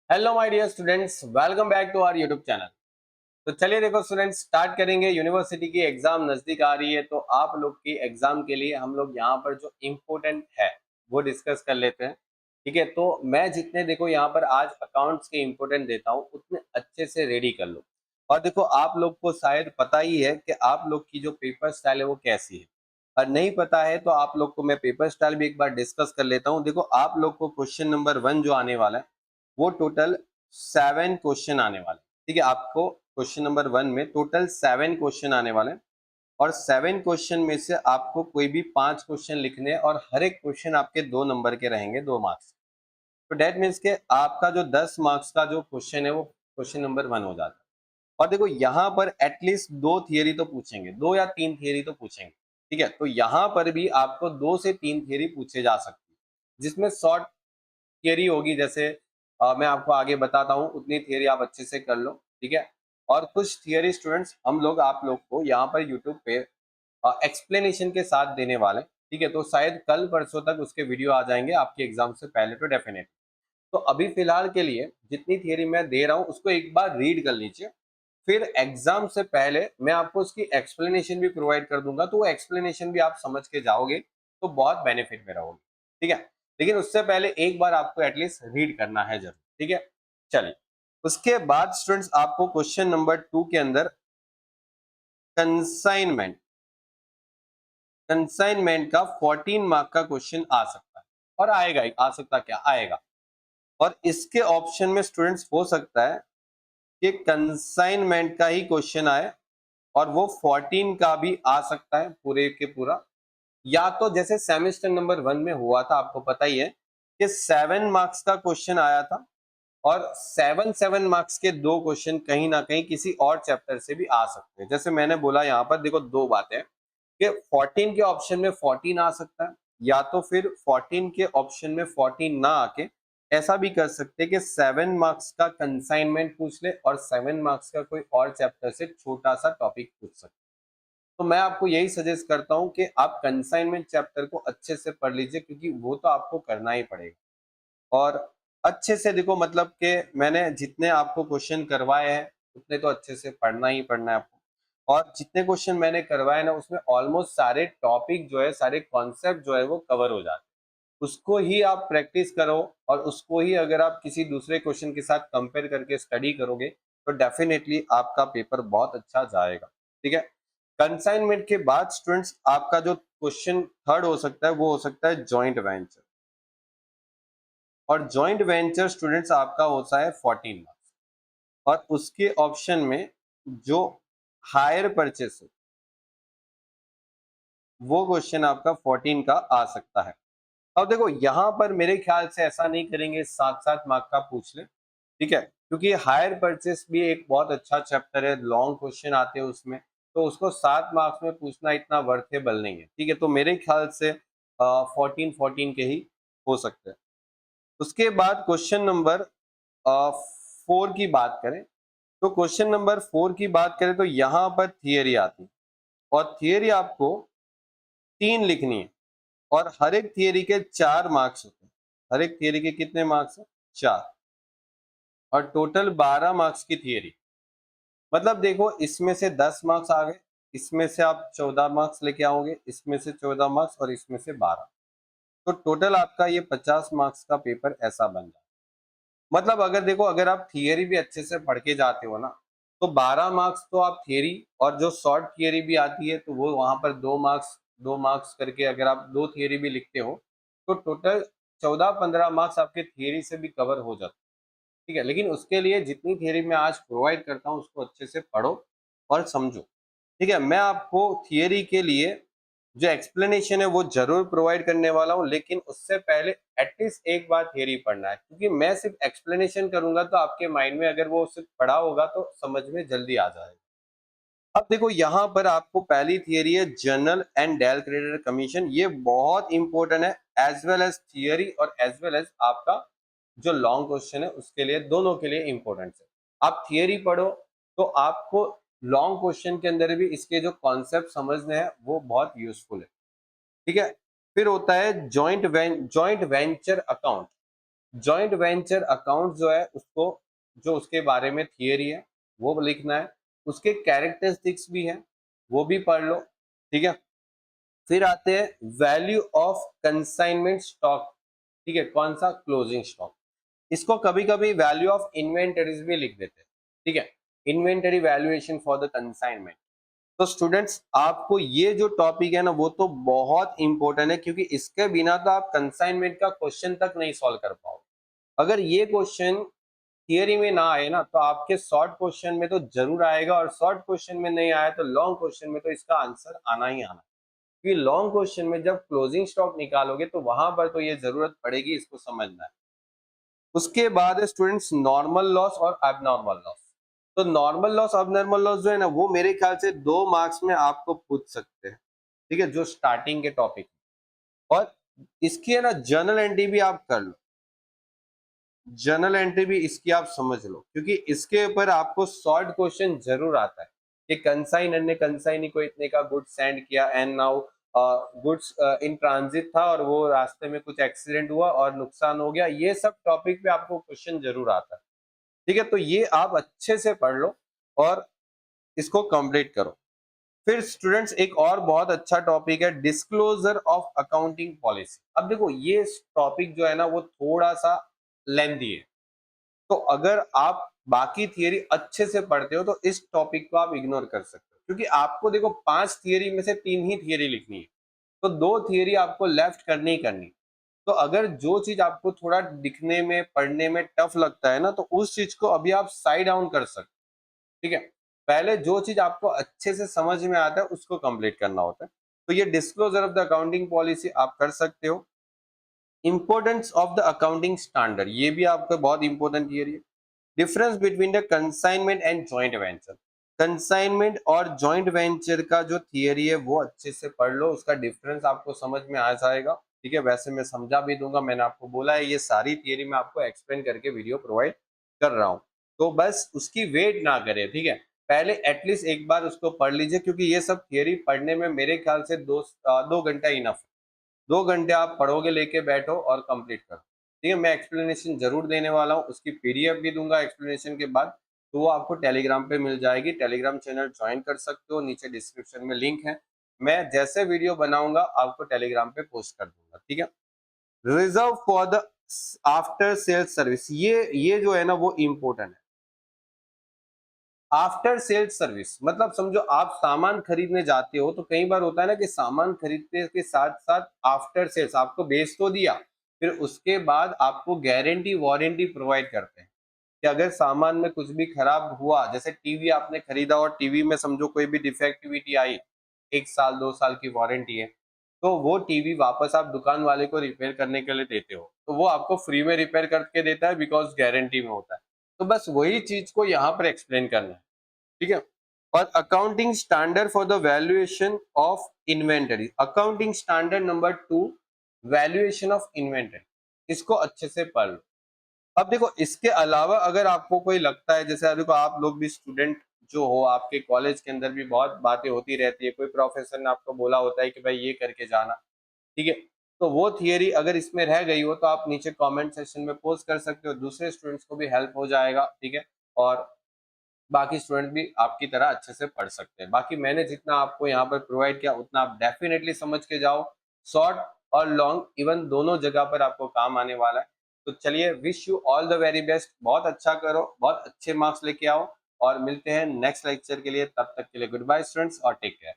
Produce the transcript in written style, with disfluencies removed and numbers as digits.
Hello my dear students, welcome back to our YouTube channel. तो चलिए देखो students, start करेंगे। यूनिवर्सिटी की एग्जाम नजदीक आ रही है, तो आप लोग की एग्जाम के लिए हम लोग यहाँ पर जो इम्पोर्टेंट है वो डिस्कस कर लेते हैं। ठीक है, तो मैं जितने देखो यहाँ पर आज अकाउंट्स के इम्पोर्टेंट देता हूँ उतने अच्छे से रेडी कर लो। और देखो आप लोग को शायद पता ही है कि आप लोग की जो पेपर स्टाइल है वो कैसी है। और नहीं पता है तो आप लोग को मैं पेपर स्टाइल भी एक बार डिस्कस कर लेता हूँ। देखो आप लोग को क्वेश्चन नंबर 1 जो आने वाला है वो टोटल 7 क्वेश्चन आने वाले। ठीक है, आपको क्वेश्चन नंबर 1 में टोटल 7 क्वेश्चन आने वाले हैं। और 7 क्वेश्चन में से आपको कोई भी 5 क्वेश्चन लिखने हैं और हर एक क्वेश्चन आपके 2 नंबर के रहेंगे, 2 मार्क्स। तो डेट मीन्स के आपका जो 10 मार्क्स का जो क्वेश्चन है वो क्वेश्चन नंबर 1 हो जाता है। और देखो यहाँ पर एटलीस्ट 2 थियरी तो पूछेंगे, 2 या 3 थियरी तो पूछेंगे। ठीक है, तो यहाँ पर भी आपको 2 से 3 थियरी पूछे जा सकती है, जिसमें शॉर्ट थियरी होगी। जैसे मैं आपको आगे बताता हूँ, उतनी थियरी आप अच्छे से कर लो। ठीक है, और कुछ थियरी स्टूडेंट्स हम लोग आप लोग को यहाँ पर यूट्यूब पे एक्सप्लेनेशन के साथ देने वाले हैं। ठीक है, तो शायद कल परसों तक उसके वीडियो आ जाएंगे आपके एग्जाम से पहले, तो डेफिनेटली। तो अभी फिलहाल के लिए जितनी थियरी मैं दे रहा हूँ उसको एक बार रीड कर लीजिए। फिर एग्जाम से पहले मैं आपको उसकी एक्सप्लेनेशन भी प्रोवाइड कर दूंगा, तो वो एक्सप्लेनेशन भी आप समझ के जाओगे तो बहुत बेनिफिट में रहोगे। ठीक है, लेकिन उससे पहले एक बार आपको एटलीस्ट रीड करना है जरूर। ठीक है, चलिए। उसके बाद स्टूडेंट्स आपको क्वेश्चन नंबर 2 के अंदर कंसाइनमेंट कंसाइनमेंट का 14 मार्क का क्वेश्चन आ सकता है। और आएगा ही, आ सकता क्या आएगा। और इसके ऑप्शन में स्टूडेंट्स हो सकता है कि कंसाइनमेंट का ही क्वेश्चन आए, और वो 14 का भी आ सकता है पूरे के पूरा। या तो जैसे सेमेस्टर नंबर 1 में हुआ था, आपको पता ही है कि 7 मार्क्स का क्वेश्चन आया था, और 7 मार्क्स के 2 क्वेश्चन कहीं ना कहीं किसी और चैप्टर से भी आ सकते हैं। जैसे मैंने बोला यहाँ पर देखो, 2 बातें कि 14 के ऑप्शन में 14 आ सकता है, या तो फिर 14 के ऑप्शन में 14 ना आके ऐसा भी कर सकते हैं कि 7 मार्क्स का कंसाइनमेंट पूछ ले और 7 मार्क्स का कोई और चैप्टर से छोटा सा टॉपिक पूछ सकते। तो मैं आपको यही सजेस्ट करता हूं कि आप कंसाइनमेंट चैप्टर को अच्छे से पढ़ लीजिए, क्योंकि वो तो आपको करना ही पड़ेगा। और अच्छे से देखो, मतलब कि मैंने जितने आपको क्वेश्चन करवाए हैं उतने तो अच्छे से पढ़ना ही पढ़ना है आपको। और जितने क्वेश्चन मैंने करवाए ना, उसमें ऑलमोस्ट सारे टॉपिक जो है, सारे कॉन्सेप्ट जो है वो कवर हो जाते हैं। उसको ही आप प्रैक्टिस करो, और उसको ही अगर आप किसी दूसरे क्वेश्चन के साथ कंपेयर करके स्टडी करोगे तो डेफिनेटली आपका पेपर बहुत अच्छा जाएगा। ठीक है, कंसाइनमेंट के बाद स्टूडेंट्स आपका जो क्वेश्चन थर्ड हो सकता है वो हो सकता है जॉइंट वेंचर। और जॉइंट वेंचर स्टूडेंट्स आपका होता है 14 मार्क्स। और उसके ऑप्शन में जो हायर परचेस है वो क्वेश्चन आपका 14 का आ सकता है। अब देखो यहाँ पर मेरे ख्याल से ऐसा नहीं करेंगे, 7-7 मार्क का पूछ ले। ठीक है, क्योंकि हायर परचेस भी एक बहुत अच्छा चैप्टर है, लॉन्ग क्वेश्चन आते हैं उसमें, तो उसको 7 मार्क्स में पूछना इतना वर्थेबल नहीं है। ठीक है, तो मेरे ख्याल से 14 के ही हो सकते हैं। उसके बाद क्वेश्चन नंबर 4 की बात करें, तो क्वेश्चन नंबर 4 की बात करें तो यहाँ पर थियरी आती है। और थियरी आपको 3 लिखनी है, और हर एक थियरी के 4 मार्क्स होते हैं। हर एक थियरी के कितने मार्क्स हैं? 4। और टोटल 12 मार्क्स की थियरी। मतलब देखो, इसमें से 10 मार्क्स आ गए, इसमें से आप 14 मार्क्स लेके आओगे, इसमें से 14 मार्क्स, और इसमें से 12। तो टोटल आपका ये 50 मार्क्स का पेपर ऐसा बन जाए। मतलब अगर देखो, अगर आप थियरी भी अच्छे से पढ़ के जाते हो ना, तो 12 मार्क्स तो आप थियरी, और जो शॉर्ट थियरी भी आती है तो वो वहां पर 2 मार्क्स करके अगर आप 2 थियरी भी लिखते हो तो टोटल 14-15 मार्क्स आपके थियरी से भी कवर हो जाते हैं। ठीक है, लेकिन उसके लिए जितनी थियरी मैं आज प्रोवाइड करता हूँ उसको अच्छे से पढ़ो और समझो। ठीक है, मैं आपको थियरी के लिए जो एक्सप्लेनेशन है वो जरूर प्रोवाइड करने वाला हूँ, लेकिन उससे पहले एटलीस्ट एक बार थियरी पढ़ना है, क्योंकि मैं सिर्फ एक्सप्लेनेशन करूंगा तो आपके माइंड में अगर वो सिर्फ पढ़ा होगा तो समझ में जल्दी आ जाएगा। अब देखो यहाँ पर आपको पहली थियरी है general and del creditor commission. ये बहुत इंपॉर्टेंट है, एज वेल एज थियरी और एज वेल एज आपका जो लॉन्ग क्वेश्चन है उसके लिए, दोनों के लिए इंपॉर्टेंट है। आप थियरी पढ़ो तो आपको लॉन्ग क्वेश्चन के अंदर भी इसके जो कॉन्सेप्ट समझने हैं वो बहुत यूजफुल है। ठीक है, फिर होता है joint venture account. Joint venture account जो है उसको, जो उसके बारे में थियरी है वो लिखना है, उसके कैरेक्टरिस्टिक्स भी है वो भी पढ़ लो, ठीक है। फिर आते हैं वैल्यू ऑफ कंसाइनमेंट स्टॉक, ठीक है, कौन सा, क्लोजिंग स्टॉक। इसको कभी कभी वैल्यू ऑफ इन्वेंटरीज भी लिख देते हैं, ठीक है, inventory valuation for the consignment. तो स्टूडेंट्स आपको ये जो टॉपिक है ना वो तो बहुत इंपॉर्टेंट है, क्योंकि इसके बिना तो आप कंसाइनमेंट का क्वेश्चन तक नहीं सॉल्व कर पाओगे। अगर ये क्वेश्चन थियरी में ना आए ना तो आपके शॉर्ट क्वेश्चन में तो जरूर आएगा, और शॉर्ट क्वेश्चन में नहीं आया तो लॉन्ग क्वेश्चन में तो इसका आंसर आना ही आना। क्योंकि लॉन्ग क्वेश्चन में जब क्लोजिंग स्टॉक निकालोगे तो वहां पर तो ये जरूरत पड़ेगी, इसको समझना है। उसके बाद स्टूडेंट्स नॉर्मल लॉस और एबनॉर्मल लॉस। तो नॉर्मल लॉस एबनॉर्मल लॉस जो है ना वो मेरे ख्याल से 2 मार्क्स में आपको पूछ सकते हैं, ठीक है, जो स्टार्टिंग के टॉपिक। और इसकी है ना जर्नल एंट्री भी आप कर लो, जर्नल एंट्री भी इसकी आप समझ लो, क्योंकि इसके ऊपर आपको शॉर्ट क्वेश्चन जरूर आता है कि कंसाइनर ने कंसाइनी को इतने का गुड्स सेंड किया and now goods in transit था और वो रास्ते में कुछ एक्सीडेंट हुआ और नुकसान हो गया। ये सब टॉपिक पे आपको क्वेश्चन जरूर आता है, ठीक है। तो ये आप अच्छे से पढ़ लो और इसको कंप्लीट करो। फिर स्टूडेंट्स एक और बहुत अच्छा टॉपिक है डिस्क्लोजर ऑफ अकाउंटिंग पॉलिसी। अब देखो ये टॉपिक जो है ना वो थोड़ा सा लेंथी है, तो अगर आप बाकी थियरी अच्छे से पढ़ते हो तो इस टॉपिक को आप इग्नोर कर सकते हो, क्योंकि आपको देखो 5 थियरी में से 3 ही थियरी लिखनी है, तो 2 थियरी आपको लेफ्ट करनी ही करनी। तो अगर जो चीज आपको थोड़ा दिखने में पढ़ने में टफ लगता है ना तो उस चीज को अभी आप साइड डाउन कर सकते, ठीक है। पहले जो चीज आपको अच्छे से समझ में आता है उसको कंप्लीट करना होता है। तो ये disclosure of the accounting policy आप कर सकते हो। Importance of the accounting standard, ये भी आपका बहुत इंपॉर्टेंट थियरी है। Difference between the consignment and joint venture, consignment और जॉइंट वेंचर का जो थियरी है वो अच्छे से पढ़ लो, उसका डिफरेंस आपको समझ में आ जाएगा, ठीक है। वैसे मैं समझा भी दूंगा, मैंने आपको बोला है ये सारी थियरी मैं आपको एक्सप्लेन करके वीडियो प्रोवाइड कर रहा हूँ, तो बस उसकी वेट ना करें, ठीक है। पहले एटलीस्ट एक बार उसको पढ़ लीजिए, क्योंकि ये सब थियरी पढ़ने में मेरे ख्याल से 2 घंटा इनफ। 2 घंटे आप पढ़ोगे लेके बैठो और कंप्लीट करो, ठीक है। मैं एक्सप्लेनेशन जरूर देने वाला हूँ, उसकी पीडीएफ भी दूंगा एक्सप्लेनेशन के बाद, तो वो आपको टेलीग्राम पे मिल जाएगी। टेलीग्राम चैनल ज्वाइन कर सकते हो, नीचे डिस्क्रिप्शन में लिंक है। मैं जैसे वीडियो बनाऊंगा आपको टेलीग्राम पे पोस्ट कर दूंगा, ठीक है। Reserve for the after sales service, ये जो है ना वो इम्पोर्टेंट है। आफ्टर सेल्स सर्विस मतलब समझो आप सामान खरीदने जाते हो तो कई बार होता है ना कि सामान खरीदने के साथ साथ आफ्टर सेल्स आपको बेच तो दिया, फिर उसके बाद आपको गारंटी वारंटी प्रोवाइड करते हैं कि अगर सामान में कुछ भी खराब हुआ, जैसे टीवी आपने खरीदा और टीवी में समझो कोई भी डिफेक्टिविटी आई, 1 साल 2 साल की वारंटी है, तो वो टीवी वापस आप दुकान वाले को रिपेयर करने के लिए देते हो, तो वो आपको फ्री में रिपेयर करके देता है बिकॉज गारंटी में होता है। तो बस वही चीज को यहाँ पर एक्सप्लेन करना है, ठीक है। और accounting standard for the valuation of inventory, accounting standard number 2 valuation of inventory, इसको अच्छे से पढ़ लो। अब देखो इसके अलावा अगर आपको कोई लगता है, जैसे देखो आप लोग भी स्टूडेंट जो हो, आपके कॉलेज के अंदर भी बहुत बातें होती रहती है, कोई प्रोफेसर ने आपको बोला होता है कि भाई ये करके जाना, ठीक है। तो वो थियरी अगर इसमें रह गई हो तो आप नीचे कमेंट सेक्शन में पोस्ट कर सकते हो, दूसरे स्टूडेंट्स को भी हेल्प हो जाएगा, ठीक है। और बाकी स्टूडेंट भी आपकी तरह अच्छे से पढ़ सकते हैं। बाकी मैंने जितना आपको यहाँ पर प्रोवाइड किया उतना आप डेफिनेटली समझ के जाओ, शॉर्ट और लॉन्ग इवन दोनों जगह पर आपको काम आने वाला है। तो चलिए, wish you all the very best, बहुत अच्छा करो, बहुत अच्छे मार्क्स लेके आओ, और मिलते हैं नेक्स्ट लेक्चर के लिए। तब तक के लिए गुड बाय स्टूडेंट्स और टेक केयर।